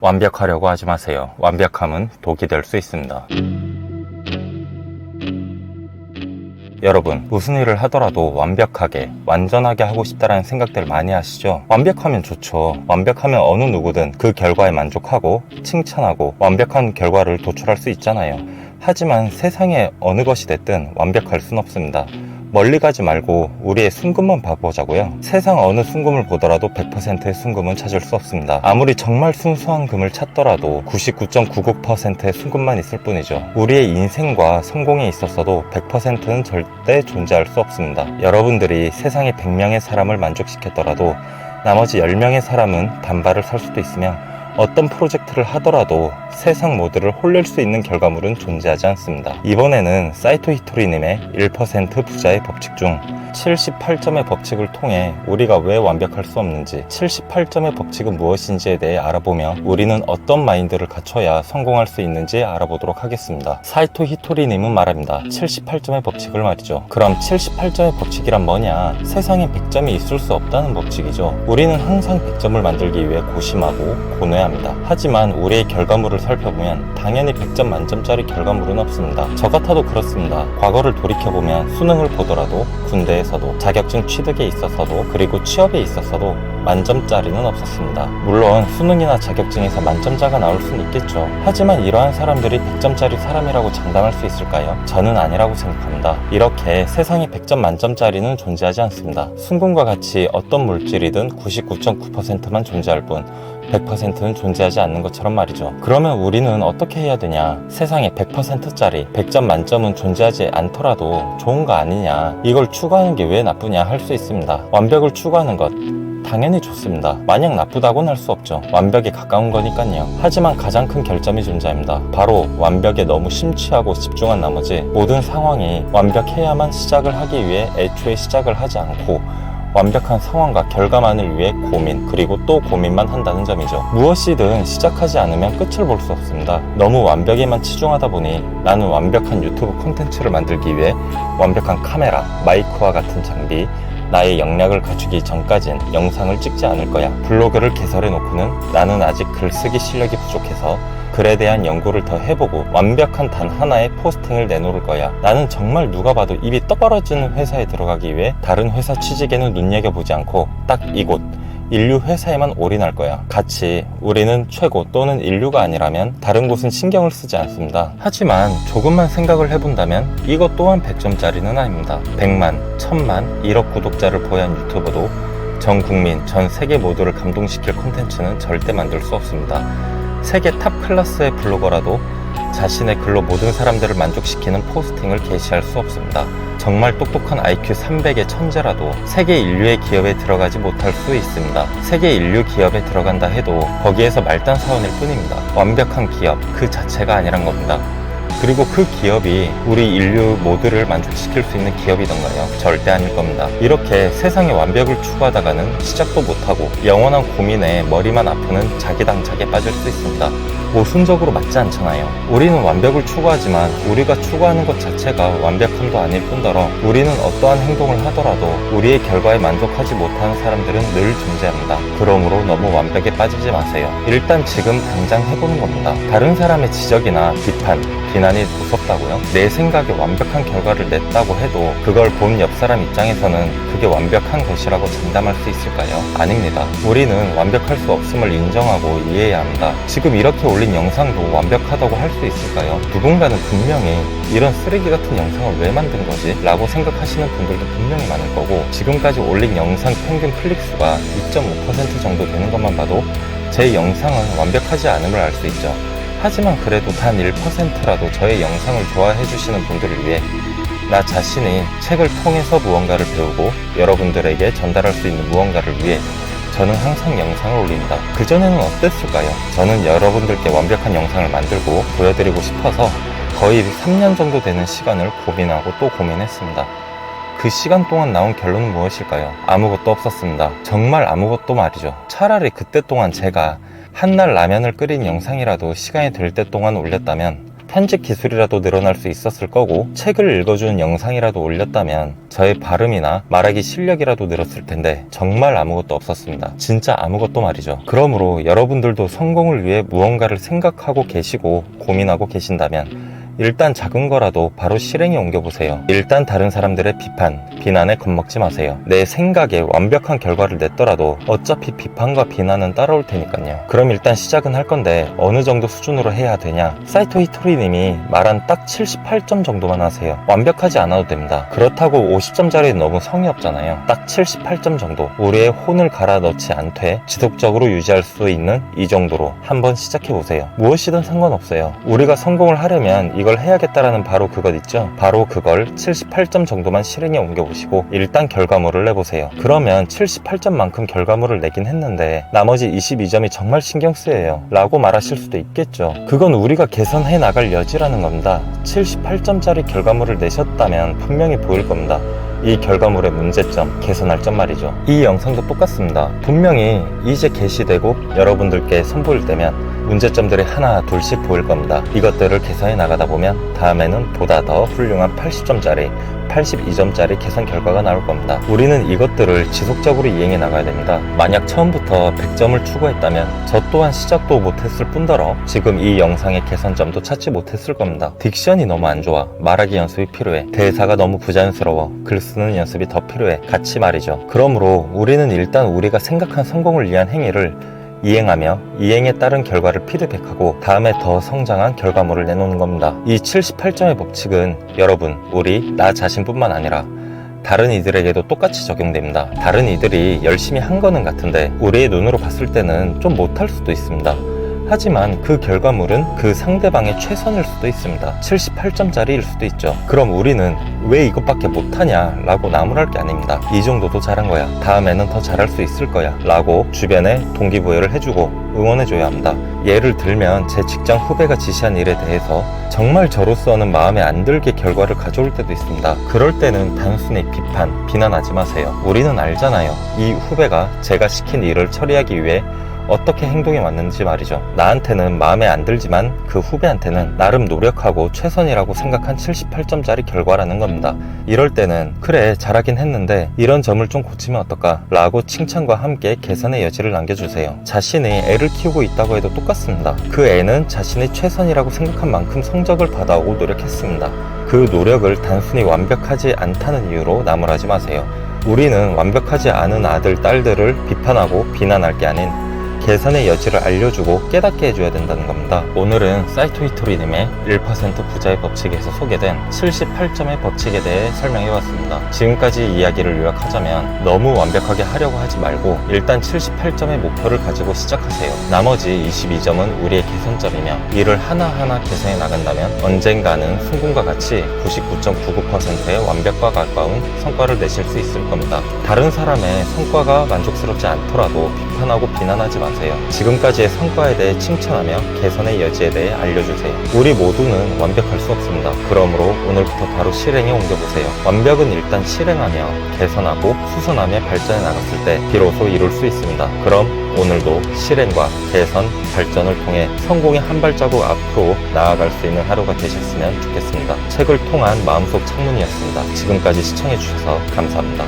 완벽하려고 하지 마세요. 완벽함은 독이 될 수 있습니다. 여러분, 무슨 일을 하더라도 완벽하게, 완전하게 하고 싶다라는 생각들 많이 하시죠? 완벽하면 좋죠. 완벽하면 어느 누구든 그 결과에 만족하고 칭찬하고 완벽한 결과를 도출할 수 있잖아요. 하지만 세상에 어느 것이 됐든 완벽할 순 없습니다. 멀리 가지 말고 우리의 순금만 봐보자고요. 세상 어느 순금을 보더라도 100%의 순금은 찾을 수 없습니다. 아무리 정말 순수한 금을 찾더라도 99.99%의 순금만 있을 뿐이죠. 우리의 인생과 성공에 있어서도 100%는 절대 존재할 수 없습니다. 여러분들이 세상에 100명의 사람을 만족시켰더라도 나머지 10명의 사람은 단발을 살 수도 있으며 어떤 프로젝트를 하더라도 세상 모두를 홀릴 수 있는 결과물은 존재하지 않습니다. 이번에는 사이토 히토리님의 1% 부자의 법칙 중 78점의 법칙을 통해 우리가 왜 완벽할 수 없는지, 78점의 법칙은 무엇인지에 대해 알아보며 우리는 어떤 마인드를 갖춰야 성공할 수 있는지 알아보도록 하겠습니다. 사이토 히토리님은 말합니다. 78점의 법칙을 말이죠. 그럼 78점의 법칙이란 뭐냐? 세상에 100점이 있을 수 없다는 법칙이죠. 우리는 항상 100점을 만들기 위해 고심하고 고뇌합니다. 하지만 우리의 결과물을 살펴보면 당연히 100점 만점짜리 결과물은 없습니다. 저 같아도 그렇습니다. 과거를 돌이켜보면 수능을 보더라도 군대에서도 자격증 취득에 있어서도 그리고 취업에 있어서도 만점짜리는 없었습니다. 물론 수능이나 자격증에서 만점자가 나올 수는 있겠죠. 하지만 이러한 사람들이 100점짜리 사람이라고 장담할 수 있을까요? 저는 아니라고 생각합니다. 이렇게 세상에 100점 만점짜리는 존재하지 않습니다. 순금과 같이 어떤 물질이든 99.9%만 존재할 뿐 100%는 존재하지 않는 것처럼 말이죠. 그러면 우리는 어떻게 해야 되냐? 세상에 100%짜리 100점 만점은 존재하지 않더라도 좋은 거 아니냐? 이걸 추구하는 게 왜 나쁘냐 할 수 있습니다. 완벽을 추구하는 것 당연히 좋습니다. 마냥 나쁘다고는 할 수 없죠. 완벽에 가까운 거니까요. 하지만 가장 큰 결점이 존재합니다. 바로 완벽에 너무 심취하고 집중한 나머지 모든 상황이 완벽해야만 시작을 하기 위해 애초에 시작을 하지 않고 완벽한 상황과 결과만을 위해 고민, 그리고 또 고민만 한다는 점이죠. 무엇이든 시작하지 않으면 끝을 볼 수 없습니다. 너무 완벽에만 치중하다 보니 나는 완벽한 유튜브 콘텐츠를 만들기 위해 완벽한 카메라, 마이크와 같은 장비, 나의 역량을 갖추기 전까진 영상을 찍지 않을 거야. 블로그를 개설해 놓고는 나는 아직 글쓰기 실력이 부족해서 글에 대한 연구를 더 해보고 완벽한 단 하나의 포스팅을 내놓을 거야. 나는 정말 누가 봐도 입이 떡 벌어지는 회사에 들어가기 위해 다른 회사 취직에는 눈여겨보지 않고 딱 이곳 인류 회사에만 올인할 거야. 같이 우리는 최고 또는 인류가 아니라면 다른 곳은 신경을 쓰지 않습니다. 하지만 조금만 생각을 해본다면 이것 또한 100점짜리는 아닙니다. 100만, 1000만, 1억 구독자를 보유한 유튜버도 전 국민, 전 세계 모두를 감동시킬 콘텐츠는 절대 만들 수 없습니다. 세계 탑 클래스의 블로거라도 자신의 글로 모든 사람들을 만족시키는 포스팅을 게시할 수 없습니다. 정말 똑똑한 IQ 300의 천재라도 세계 인류의 기업에 들어가지 못할 수 있습니다. 세계 인류 기업에 들어간다 해도 거기에서 말단 사원일 뿐입니다. 완벽한 기업 그 자체가 아니란 겁니다. 그리고 그 기업이 우리 인류 모두를 만족시킬 수 있는 기업이던가요? 절대 아닐 겁니다. 이렇게 세상의 완벽을 추구하다가는 시작도 못하고 영원한 고민에 머리만 아프는 자기당착에 빠질 수 있습니다. 모순적으로 맞지 않잖아요. 우리는 완벽을 추구하지만 우리가 추구하는 것 자체가 완벽함도 아닐 뿐더러 우리는 어떠한 행동을 하더라도 우리의 결과에 만족하지 못하는 사람들은 늘 존재합니다. 그러므로 너무 완벽에 빠지지 마세요. 일단 지금 당장 해보는 겁니다. 다른 사람의 지적이나 비난이 무섭다고요? 내 생각에 완벽한 결과를 냈다고 해도 그걸 본 옆 사람 입장에서는 그게 완벽한 것이라고 장담할 수 있을까요? 아닙니다. 우리는 완벽할 수 없음을 인정하고 이해해야 합니다. 지금 이렇게 올린 영상도 완벽하다고 할 수 있을까요? 누군가는 분명히 이런 쓰레기 같은 영상을 왜 만든 거지? 라고 생각하시는 분들도 분명히 많을 거고 지금까지 올린 영상 평균 클릭수가 2.5% 정도 되는 것만 봐도 제 영상은 완벽하지 않음을 알 수 있죠. 하지만 그래도 단 1%라도 저의 영상을 좋아해 주시는 분들을 위해 나 자신이 책을 통해서 무언가를 배우고 여러분들에게 전달할 수 있는 무언가를 위해 저는 항상 영상을 올립니다. 그전에는 어땠을까요? 저는 여러분들께 완벽한 영상을 만들고 보여드리고 싶어서 거의 3년 정도 되는 시간을 고민하고 또 고민했습니다. 그 시간 동안 나온 결론은 무엇일까요? 아무것도 없었습니다. 정말 아무것도 말이죠. 차라리 그때 동안 제가 한날 라면을 끓인 영상이라도 시간이 될 때 동안 올렸다면 편집 기술이라도 늘어날 수 있었을 거고, 책을 읽어주는 영상이라도 올렸다면 저의 발음이나 말하기 실력이라도 늘었을 텐데 정말 아무것도 없었습니다. 진짜 아무것도 말이죠. 그러므로 여러분들도 성공을 위해 무언가를 생각하고 계시고 고민하고 계신다면 일단 작은 거라도 바로 실행에 옮겨보세요. 일단 다른 사람들의 비판, 비난에 겁먹지 마세요. 내 생각에 완벽한 결과를 냈더라도 어차피 비판과 비난은 따라올 테니까요. 그럼 일단 시작은 할 건데 어느 정도 수준으로 해야 되냐? 사이토 히토리님이 말한 딱 78점 정도만 하세요. 완벽하지 않아도 됩니다. 그렇다고 50점짜리는 너무 성의 없잖아요. 딱 78점 정도. 우리의 혼을 갈아 넣지 않되 지속적으로 유지할 수 있는 이 정도로 한번 시작해보세요. 무엇이든 상관없어요. 우리가 성공을 하려면 이걸 해야겠다라는 바로 그것 있죠? 바로 그걸 78점 정도만 실행에 옮겨보시고 일단 결과물을 내보세요. 그러면 78점만큼 결과물을 내긴 했는데 나머지 22점이 정말 신경 쓰여요 라고 말하실 수도 있겠죠. 그건 우리가 개선해 나갈 여지라는 겁니다. 78점짜리 결과물을 내셨다면 분명히 보일 겁니다. 이 결과물의 문제점, 개선할 점 말이죠. 이 영상도 똑같습니다. 분명히 이제 게시되고 여러분들께 선보일 때면 문제점들이 하나 둘씩 보일 겁니다. 이것들을 개선해 나가다 보면 다음에는 보다 더 훌륭한 80점짜리 82점짜리 개선 결과가 나올 겁니다. 우리는 이것들을 지속적으로 이행해 나가야 됩니다. 만약 처음부터 100점을 추구했다면 저 또한 시작도 못했을 뿐더러 지금 이 영상의 개선점도 찾지 못했을 겁니다. 딕션이 너무 안 좋아. 말하기 연습이 필요해. 대사가 너무 부자연스러워. 글 쓰는 연습이 더 필요해. 같이 말이죠. 그러므로 우리는 일단 우리가 생각한 성공을 위한 행위를 이행하며 이행에 따른 결과를 피드백하고 다음에 더 성장한 결과물을 내놓는 겁니다. 이 78점의 법칙은 여러분, 우리, 나 자신뿐만 아니라 다른 이들에게도 똑같이 적용됩니다. 다른 이들이 열심히 한 거는 같은데 우리의 눈으로 봤을 때는 좀 못할 수도 있습니다. 하지만 그 결과물은 그 상대방의 최선일 수도 있습니다. 78점짜리일 수도 있죠. 그럼 우리는 왜 이것밖에 못하냐 라고 나무랄 게 아닙니다. 이 정도도 잘한 거야. 다음에는 더 잘할 수 있을 거야 라고 주변에 동기부여를 해주고 응원해줘야 합니다. 예를 들면 제 직장 후배가 지시한 일에 대해서 정말 저로서는 마음에 안 들게 결과를 가져올 때도 있습니다. 그럴 때는 단순히 비판, 비난하지 마세요. 우리는 알잖아요. 이 후배가 제가 시킨 일을 처리하기 위해 어떻게 행동해 왔는지 말이죠. 나한테는 마음에 안 들지만 그 후배한테는 나름 노력하고 최선이라고 생각한 78점짜리 결과라는 겁니다. 이럴 때는 그래 잘하긴 했는데 이런 점을 좀 고치면 어떨까? 라고 칭찬과 함께 개선의 여지를 남겨주세요. 자신이 애를 키우고 있다고 해도 똑같습니다. 그 애는 자신이 최선이라고 생각한 만큼 성적을 받아오고 노력했습니다. 그 노력을 단순히 완벽하지 않다는 이유로 나무라지 마세요. 우리는 완벽하지 않은 아들, 딸들을 비판하고 비난할 게 아닌 개선의 여지를 알려주고 깨닫게 해줘야 된다는 겁니다. 오늘은 사이토 히토리님의 1% 부자의 법칙에서 소개된 78점의 법칙에 대해 설명해봤습니다. 지금까지 이야기를 요약하자면 너무 완벽하게 하려고 하지 말고 일단 78점의 목표를 가지고 시작하세요. 나머지 22점은 우리의 개선점이며 이를 하나하나 개선해 나간다면 언젠가는 승군과 같이 99.99%의 완벽과 가까운 성과를 내실 수 있을 겁니다. 다른 사람의 성과가 만족스럽지 않더라도 비판하고 비난하지 마세요. 지금까지의 성과에 대해 칭찬하며 개선의 여지에 대해 알려주세요. 우리 모두는 완벽할 수 없습니다. 그러므로 오늘부터 바로 실행에 옮겨보세요. 완벽은 일단 실행하며 개선하고 수선하며 발전해 나갔을 때 비로소 이룰 수 있습니다. 그럼 오늘도 실행과 개선, 발전을 통해 성공의 한 발자국 앞으로 나아갈 수 있는 하루가 되셨으면 좋겠습니다. 책을 통한 마음속 창문이었습니다. 지금까지 시청해주셔서 감사합니다.